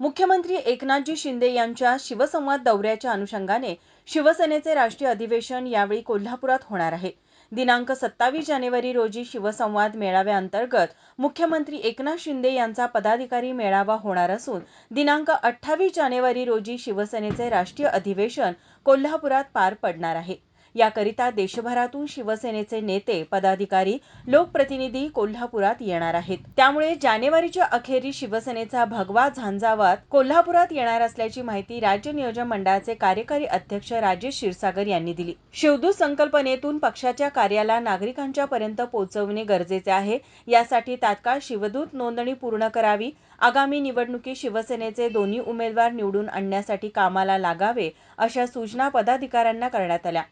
मुख्यमंत्री एकनाथजी शिंदे यांच्या शिवसंवाद दौऱ्याच्या अनुषंगाने शिवसेनेचे राष्ट्रीय अधिवेशन यावेळी कोल्हापुरात होणार आहे. दिनांक 27 जानेवारी रोजी शिवसंवाद मेळाव्याअंतर्गत मुख्यमंत्री एकनाथ शिंदे यांचा पदाधिकारी मेळावा होणार असून दिनांक 28 जानेवारी रोजी शिवसेनेचे राष्ट्रीय अधिवेशन कोल्हापुरात पार पडणार आहे. याकरिता देशभरातून शिवसेनेचे नेते, पदाधिकारी, लोकप्रतिनिधी कोल्हापुरात येणार आहेत. त्यामुळे जानेवारीच्या अखेरीस शिवसेनेचा भगवा झंझावात कोल्हापुरात येणार असल्याची माहिती राज्य नियोजन मंडळाचे कार्यकारी अध्यक्ष राजेश क्षीरसागर यांनी दिली. शिवदूत संकल्पनेतून पक्षाच्या कार्याला नागरिकांच्या पर्यंत पोहोचवणे गरजेचे आहे. यासाठी तात्काळ शिवदूत नोंदणी पूर्ण करावी. आगामी निवडणुकीत शिवसेनेचे दोन्ही उमेदवार निवडून आणण्यासाठी कामाला लागावे, अशा सूचना पदाधिकाऱ्यांना करण्यात आल्या.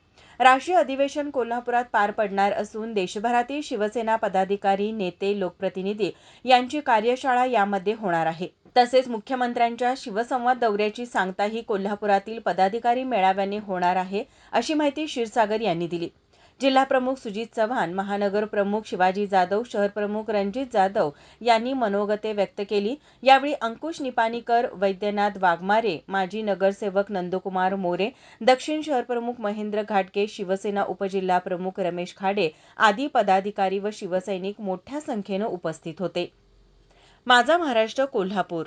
राष्ट्रीय अधिवेशन कोल्हापुरात पार पडणार असून देशभरातील शिवसेना पदाधिकारी, नेते, लोकप्रतिनिधी यांची कार्यशाळा यामध्ये होणार आहे. तसेच मुख्यमंत्र्यांच्या शिवसंवाद दौऱ्याची सांगताही कोल्हापुरातील पदाधिकारी मेळाव्याने होणार आहे, अशी माहिती क्षीरसागर यांनी दिली. जिल्हाप्रमुख सुजित चव्हाण, महानगर प्रमुख शिवाजी जाधव, शहर प्रमुख रणजित जाधव यांनी मनोगते व्यक्त केली. यावेळी अंकुश निपाणीकर, वैद्यनाथ वाघमारे, माजी नगरसेवक नंदकुमार मोरे, दक्षिण शहर प्रमुख महेंद्र घाटगे, शिवसेना उपजिल्हा प्रमुख रमेश खाडे आदी पदाधिकारी व शिवसैनिक मोठ्या संख्येने उपस्थित होते. माझा महाराष्ट्र, कोल्हापूर.